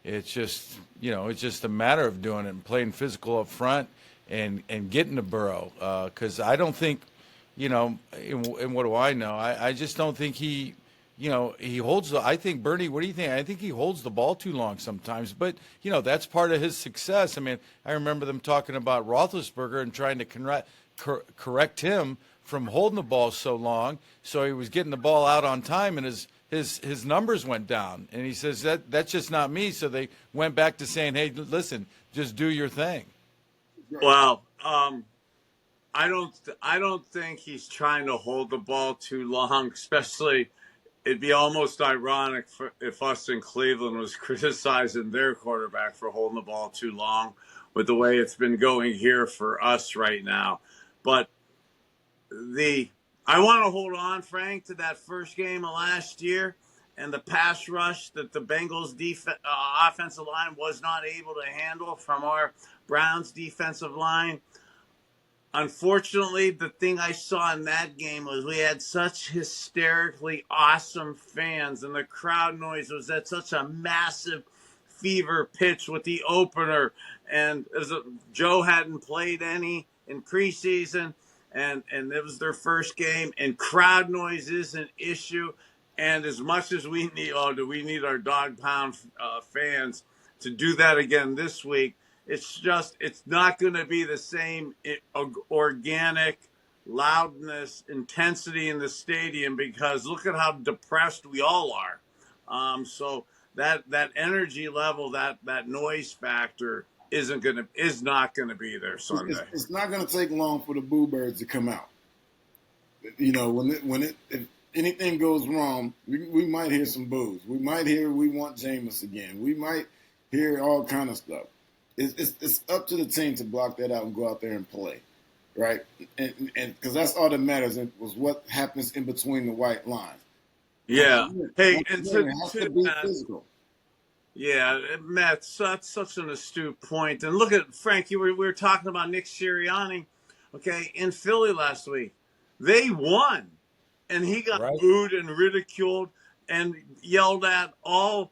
It's just a matter of doing it and playing physical up front and getting to Burrow. Because I don't think, and what do I know? I just don't think he holds I think, Bernie, what do you think? I think he holds the ball too long sometimes, but, that's part of his success. I mean, I remember them talking about Roethlisberger and trying to correct him from holding the ball so long, so he was getting the ball out on time, and his numbers went down. And he says, that's just not me, so they went back to saying, hey, listen, just do your thing. Well, I don't think he's trying to hold the ball too long, especially it'd be almost ironic if us in Cleveland was criticizing their quarterback for holding the ball too long with the way it's been going here for us right now. But I want to hold on, Frank, to that first game of last year and the pass rush that the Bengals offensive line was not able to handle from our Browns defensive line. Unfortunately, the thing I saw in that game was we had such hysterically awesome fans, and the crowd noise was at such a massive fever pitch with the opener. And Joe hadn't played any in preseason, and it was their first game, and crowd noise is an issue. And as much as we need, do we need our Dog Pound fans to do that again this week? It's not going to be the same organic loudness, intensity in the stadium because look at how depressed we all are. So that energy level, that noise factor is not going to be there Sunday. It's not going to take long for the Boo Birds to come out. You know, if anything goes wrong, we might hear some boos. We might hear we want Jameis again. We might hear all kind of stuff. It's up to the team to block that out and go out there and play, right? And because that's all that matters. It was what happens in between the white lines. Yeah. Hey, and it has to be physical. Yeah, Matt, such an astute point. And look at Frank. We were talking about Nick Sirianni, okay, in Philly last week. They won, and he got booed and ridiculed and yelled at all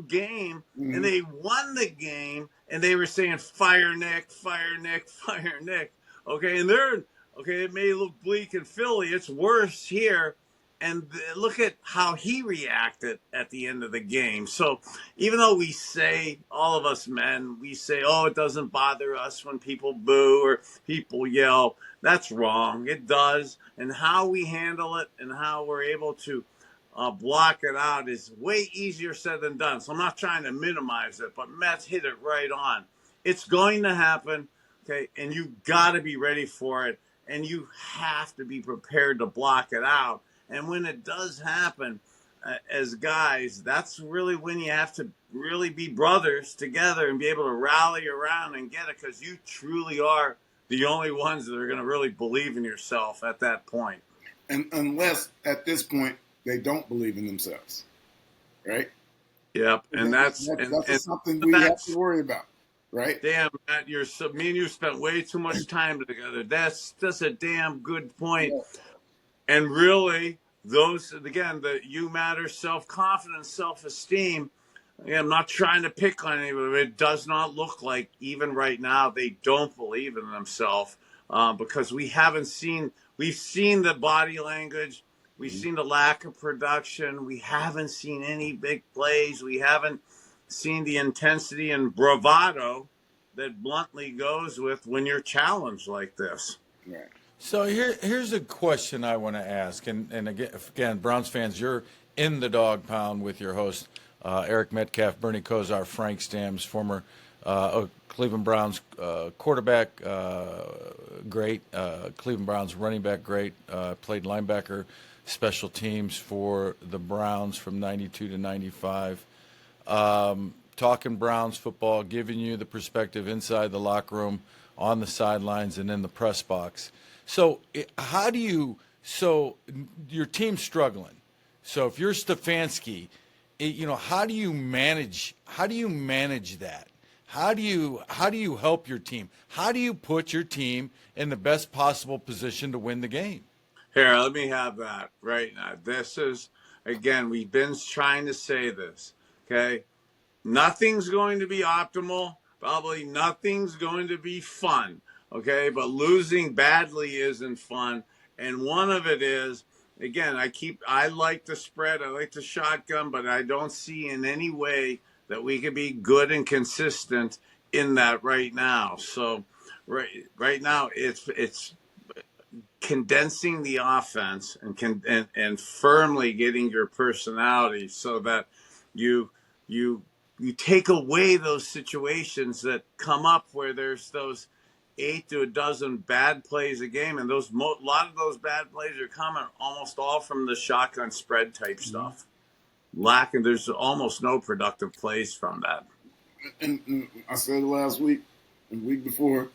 game, and they won the game. And they were saying, fire Nick, fire Nick, fire Nick. Okay, and it may look bleak in Philly. It's worse here. And look at how he reacted at the end of the game. So even though we say, all of us men, we say, oh, it doesn't bother us when people boo or people yell. That's wrong. It does. And how we handle it and how we're able to block it out is way easier said than done. So I'm not trying to minimize it, but Matt's hit it right on. It's going to happen, okay, and you got to be ready for it, and you have to be prepared to block it out. And when it does happen, as guys, that's really when you have to really be brothers together and be able to rally around and get it because you truly are the only ones that are going to really believe in yourself at that point. And unless at this point, they don't believe in themselves, right? Yep, and that's something we have to worry about, right? Damn, Matt, me and you spent way too much time together. That's a damn good point. Yeah. And really, you matter, self-confidence, self-esteem. Again, I'm not trying to pick on anybody, but it does not look like even right now they don't believe in themselves because we've seen the body language. We've seen the lack of production. We haven't seen any big plays. We haven't seen the intensity and bravado that bluntly goes with when you're challenged like this. Right. So here's a question I want to ask. And again, Browns fans, you're in the Dog Pound with your host, Eric Metcalf, Bernie Kosar, Frank Stams, former Cleveland Browns quarterback, great. Cleveland Browns running back, great. Played linebacker, special teams for the Browns from 92 to 95. Talking Browns football, giving you the perspective inside the locker room, on the sidelines, and in the press box. So your team's struggling. So if you're Stefanski, how do you manage that? How do you help your team? How do you put your team in the best possible position to win the game? Here, let me have that right now. This is, again, we've been trying to say this, okay? Nothing's going to be optimal. Probably nothing's going to be fun, okay? But losing badly isn't fun. And one of it is, again, I like the spread. I like the shotgun, but I don't see in any way that we could be good and consistent in that right now. So right now it's condensing the offense and firmly getting your personality so that you take away those situations that come up where there's those 8 to a dozen bad plays a game, and a lot of those bad plays are coming almost all from the shotgun spread type stuff. There's almost no productive plays from that. And I said it last week and the week before,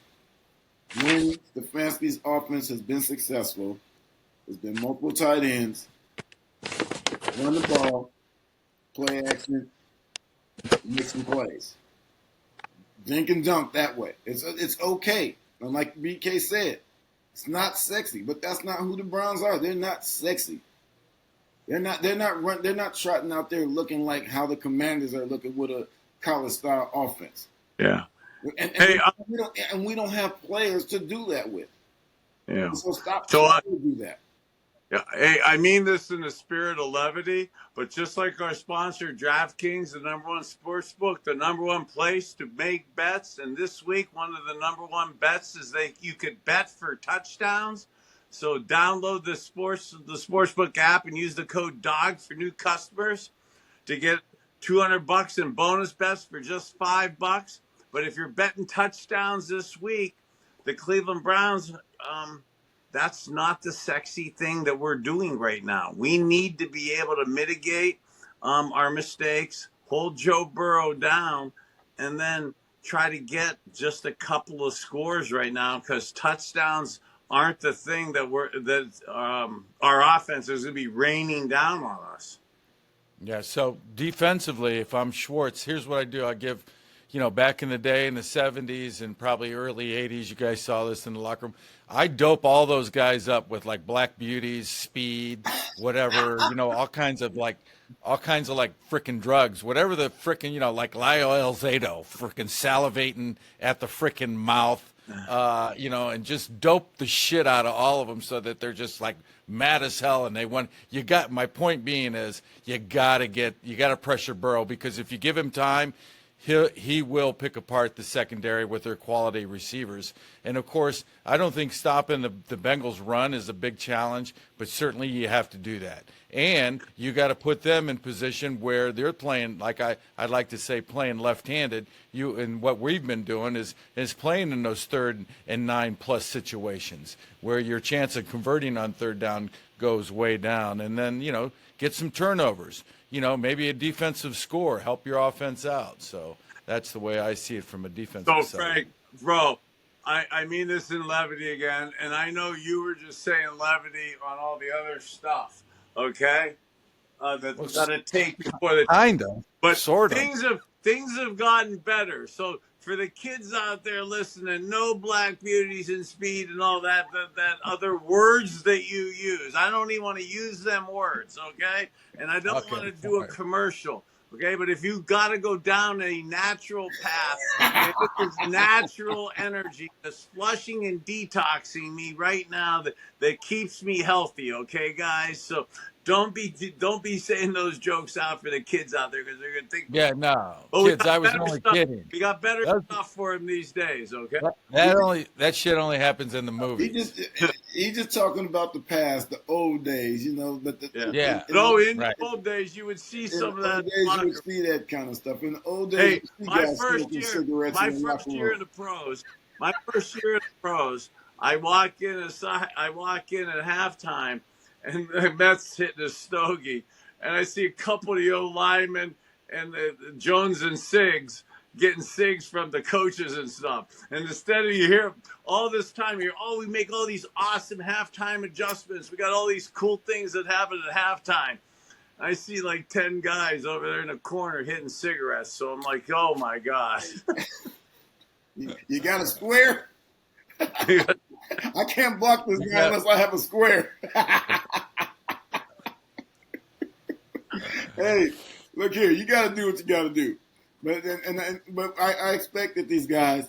when Stefanski's offense has been successful, there's been multiple tight ends, run the ball, play action, make some plays. Dink and dunk that way. It's okay. And like BK said, it's not sexy, but that's not who the Browns are. They're not sexy. They're not trotting out there looking like how the Commanders are looking with a college style offense. Yeah. And we don't have players to do that with. Yeah. So stop trying to do that. Yeah. Hey, I mean this in the spirit of levity, but just like our sponsor, DraftKings, the #1 sports book, the #1 place to make bets. And this week, one of the #1 bets is you could bet for touchdowns. So download the sportsbook app and use the code DOG for new customers to get $200 in bonus bets for just $5. But if you're betting touchdowns this week, the Cleveland Browns, that's not the sexy thing that we're doing right now. We need to be able to mitigate our mistakes, hold Joe Burrow down, and then try to get just a couple of scores right now, because touchdowns aren't the thing that our offense is going to be raining down on us. Yeah, so defensively, if I'm Schwartz, here's what I do. I give, back in the day in the 70s and probably early 80s, you guys saw this in the locker room, I dope all those guys up with like Black Beauties, speed, whatever, all kinds of frickin' drugs, whatever the frickin', like Lyle Zato, frickin' salivating at the frickin' mouth, and just dope the shit out of all of them so that they're just like mad as hell. And my point being is you gotta pressure Burrow, because if you give him time, he will pick apart the secondary with their quality receivers. And of course, I don't think stopping the Bengals run is a big challenge, but certainly you have to do that. And you got to put them in position where they're playing, like I'd like to say, playing left-handed. And what we've been doing is playing in those 3rd and 9+ situations where your chance of converting on 3rd down goes way down. And then, get some turnovers. Maybe a defensive score, help your offense out. So that's the way I see it from a defensive side. So, Frank, bro, I mean this in levity again, and I know you were just saying levity on all the other stuff, okay? That's got to take before the kind of, but sort of. Things have gotten better. So for the kids out there listening, no Black Beauties and speed and all that other words that you use. I don't even want to use them words, okay? And I don't want to do a commercial, okay? But if you got to go down a natural path, and this is natural energy that's flushing and detoxing me right now that keeps me healthy, okay, guys? So don't be saying those jokes out for the kids out there, because they're gonna think. Yeah, no, kids. I was only kidding. We got better stuff for him these days. Okay. That shit only happens in the movies. He just talking about the past, the old days, But the old days, you would see some of that. In the old days, you would see that kind of stuff. In the old days, my first year in the pros, I walk in at halftime. And the Mets hitting a stogie, and I see a couple of the old linemen and the Jones and Siggs getting Siggs from the coaches and stuff. And instead of you hear all this time, we make all these awesome halftime adjustments. We got all these cool things that happen at halftime. I see like 10 guys over there in the corner hitting cigarettes. So I'm like, oh my God. You got a square? I can't block this guy unless I have a square. Hey, look here. You got to do what you got to do. But I expect that these guys,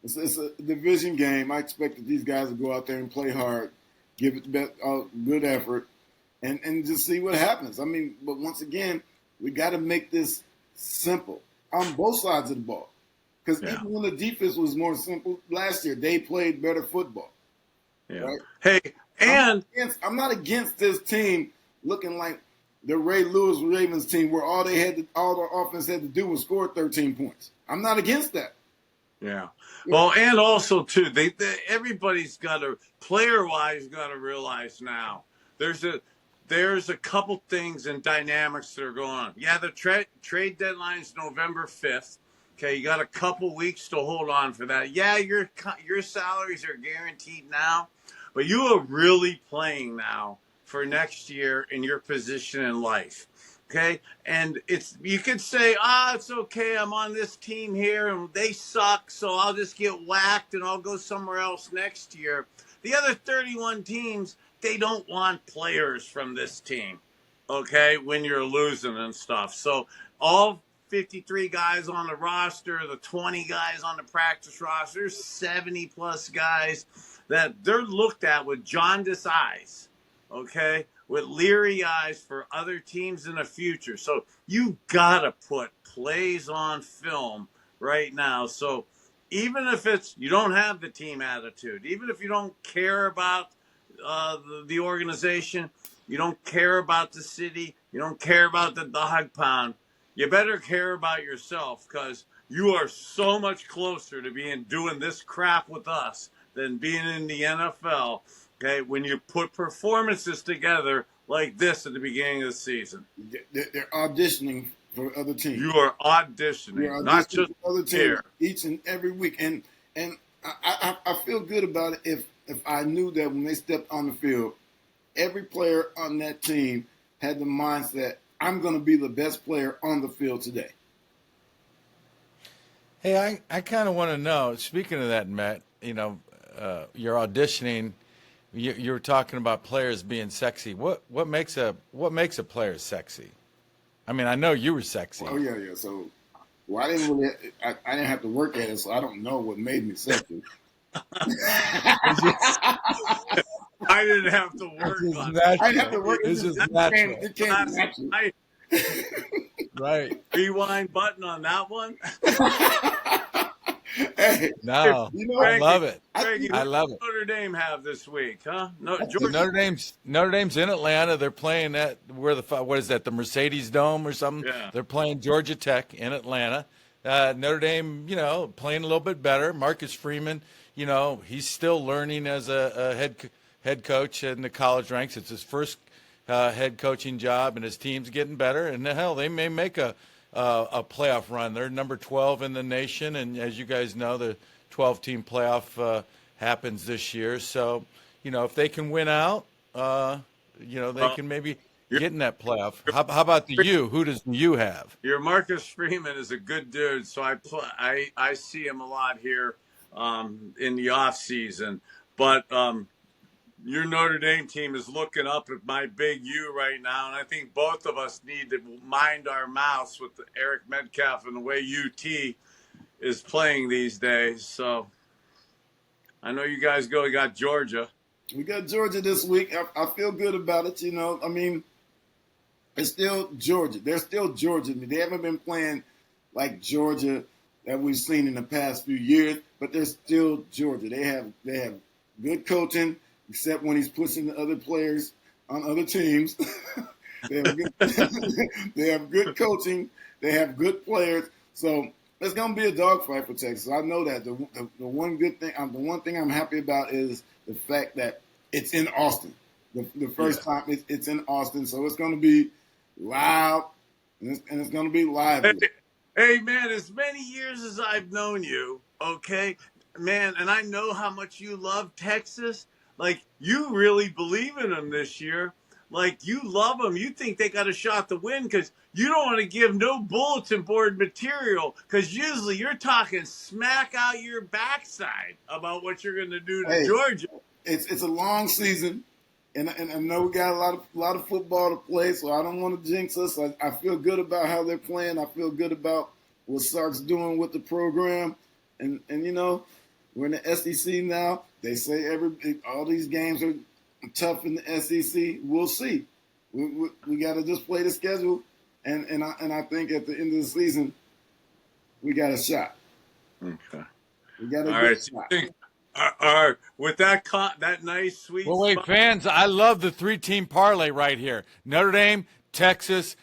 it's a division game. I expect that these guys will go out there and play hard, give it good effort, and just see what happens. I mean, but once again, we got to make this simple on both sides of the ball. Because even when the defense was more simple last year, they played better football. Yeah. Right? Hey, and I'm not against this team looking like the Ray Lewis Ravens team, where all the offense had to do was score 13 points. I'm not against that. Yeah. Well, and also too, everybody's got to player-wise got to realize now there's a couple things and dynamics that are going on. Yeah, the trade deadline's November 5th. Okay, you got a couple weeks to hold on for that. Yeah, your salaries are guaranteed now, but you are really playing now for next year in your position in life. Okay, and you could say, it's okay. I'm on this team here, and they suck, so I'll just get whacked, and I'll go somewhere else next year. The other 31 teams, they don't want players from this team. Okay, when you're losing and stuff. So all 53 guys on the roster, the 20 guys on the practice roster, there's 70 plus guys that they're looked at with jaundiced eyes. Okay, with leery eyes for other teams in the future. So you got to put plays on film right now. So even if you don't have the team attitude, even if you don't care about the organization, you don't care about the city, you don't care about the dog pound, you better care about yourself, because you are so much closer to doing this crap with us than being in the NFL. Okay, when you put performances together like this at the beginning of the season. They're auditioning for other teams. You are auditioning, not just for other teams each and every week. And I feel good about it if I knew that when they stepped on the field, every player on that team had the mindset, I'm going to be the best player on the field today. Hey, I kind of want to know, speaking of that, Matt, you're auditioning. You were talking about players being sexy. What makes a player sexy? I mean, I know you were sexy. Oh yeah. So, I didn't have to work at it, so I don't know what made me sexy. I didn't have to work on it. I didn't have to work. This is natural. It came naturally. Right. Rewind button on that one. Hey, no, I love it. I love it. Notre Dame have this week, huh? Notre Dame's in Atlanta. They're playing at what is that? The Mercedes Dome or something? Yeah. They're playing Georgia Tech in Atlanta. Notre Dame, playing a little bit better. Marcus Freeman, he's still learning as a head coach in the college ranks. It's his first head coaching job, and his team's getting better. And hell, they may make a playoff run. They're number 12 in the nation, and as you guys know, the 12-team playoff happens this year. So, if they can win out, they can maybe get in that playoff. How about the U? Who does the U have? Your Marcus Freeman is a good dude, so I see him a lot here in the off season. But your Notre Dame team is looking up at my big U right now, and I think both of us need to mind our mouths with Eric Metcalf and the way UT is playing these days. So I know you guys got Georgia. We got Georgia this week. I feel good about it. I mean, it's still Georgia. They're still Georgia. They haven't been playing like Georgia that we've seen in the past few years, but they're still Georgia. They have good coaching, except when he's pushing the other players on other teams. They have good coaching. They have good players. So it's going to be a dogfight for Texas. I know that. The one good thing, the one thing I'm happy about is the fact that it's in Austin. The first time it's in Austin, so it's going to be loud and it's going to be lively. Hey, man, as many years as I've known you, okay, man, and I know how much you love Texas. Like, you really believe in them this year. Like, you love them. You think they got a shot to win because you don't want to give no bulletin board material, because usually you're talking smack out your backside about what you're going to do to Georgia. It's a long season, and I know we got a lot of football to play, so I don't want to jinx us. I feel good about how they're playing. I feel good about what Sark's doing with the program. And we're in the SEC now. They say all these games are tough in the SEC. We'll see. We got to just play the schedule, and I think at the end of the season, we got a shot. Okay. We got a shot. All right. With that nice, sweet. Well, wait, fans, I love the 3-team parlay right here. Notre Dame, Texas,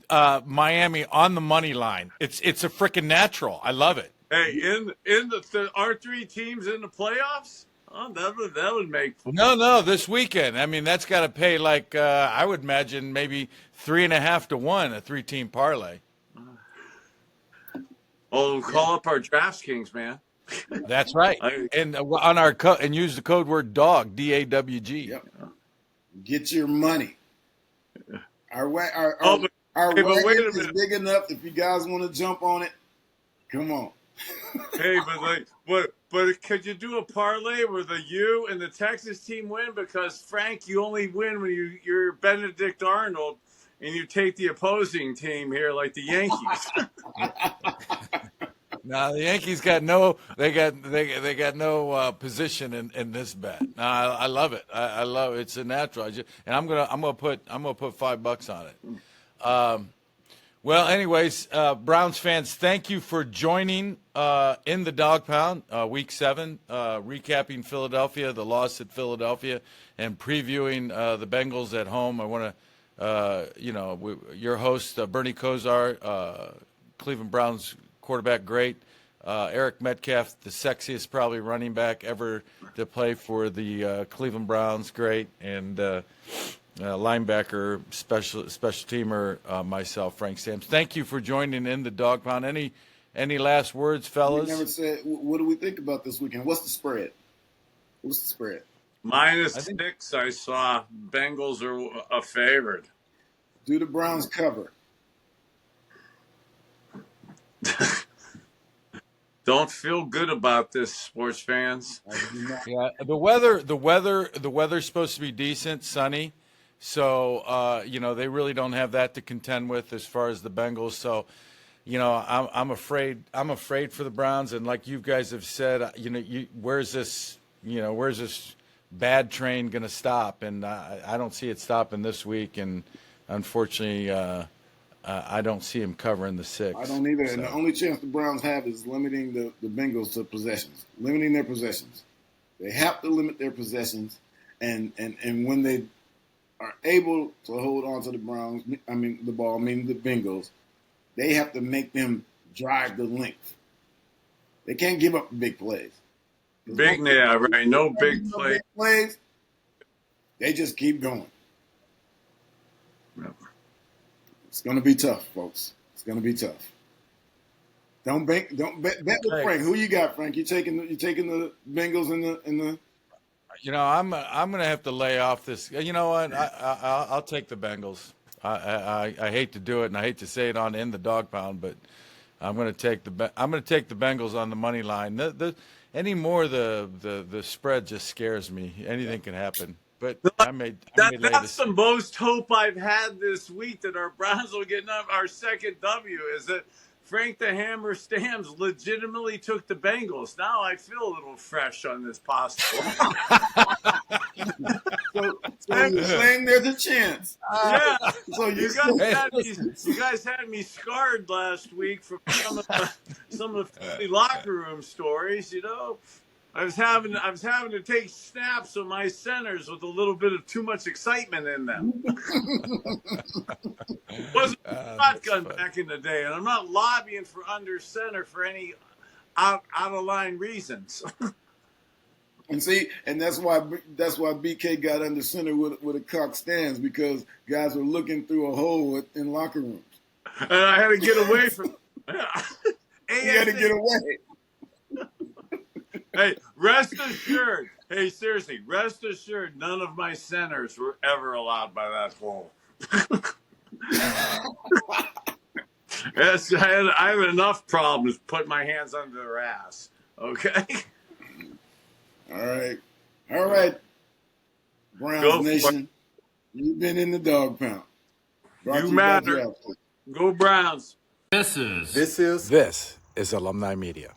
Miami on the money line. It's a freaking natural. I love it. Hey, in our three teams in the playoffs. Oh, that would make fun. No, this weekend. I mean, that's got to pay like I would imagine maybe 3.5 to 1, a 3-team parlay. Oh, call up our DraftKings, man. That's right. And on our and use the code word DAWG, DAWG. Yep. Get your money. Our wagon is big enough. If you guys want to jump on it, come on. Hey, but could you do a parlay where you and the Texas team win? Because Frank, you only win when you're Benedict Arnold and you take the opposing team here, like the Yankees. No, the Yankees got no. They got no position in this bet. No, I love it. I love it. It's a natural. And I'm gonna put $5 on it. Well, anyways, Browns fans, thank you for joining in the Dog Pound, Week 7, recapping Philadelphia, the loss at Philadelphia, and previewing the Bengals at home. I want to, your host, Bernie Kosar, Cleveland Browns quarterback, great. Eric Metcalf, the sexiest probably running back ever to play for the Cleveland Browns, great. And linebacker, special teamer, myself, Frank Stams. Thank you for joining in the Dog Pound. Any last words, fellas? We never said, what do we think about this weekend? What's the spread? -6, I saw. Bengals are a favorite. Do the Browns cover? Don't feel good about this, sports fans. Yeah, the weather's supposed to be decent, sunny. So, they really don't have that to contend with as far as the Bengals. So, I'm afraid for the Browns. And like you guys have said, where's this bad train going to stop? And I don't see it stopping this week. And unfortunately, I don't see him covering the 6. I don't either. So. And the only chance the Browns have is limiting the Bengals to possessions, limiting their possessions. They have to limit their possessions. And when they are able to hold on to the Bengals, they have to make them drive the length. They can't give up big plays. Right. No big plays. They just keep going. Yep. It's going to be tough, folks. It's going to be tough. Don't bet with Frank. Who you got, Frank? You taking the Bengals in the I'm going to have to lay off this. You know what? I'll take the Bengals. I hate to do it, and I hate to say it on In the Dog Pound, but I'm going to take the Bengals on the money line. The spread just scares me. Anything can happen. But that's the most hope I've had this week that our Browns will get our second W. Is that Frank the Hammer Stams legitimately took the Bengals. Now I feel a little fresh on this possible. so you're saying there's a chance? Yeah. So you guys had me scarred last week from some of the locker room stories. I was having to take snaps of my centers with a little bit of too much excitement in them. Wasn't a shotgun back in the day, and I'm not lobbying for under center for any out of line reasons. And that's why BK got under center with a cock stands, because guys were looking through a hole in locker rooms. And I had to get away from. You had to get away. Hey, rest assured. Hey, seriously, rest assured, none of my centers were ever allowed by that hole. Yes, I had enough problems putting my hands under their ass. Okay. All right. Browns Nation, you've been in the Dog Pound. You matter. Go Browns. This is Alumni Media.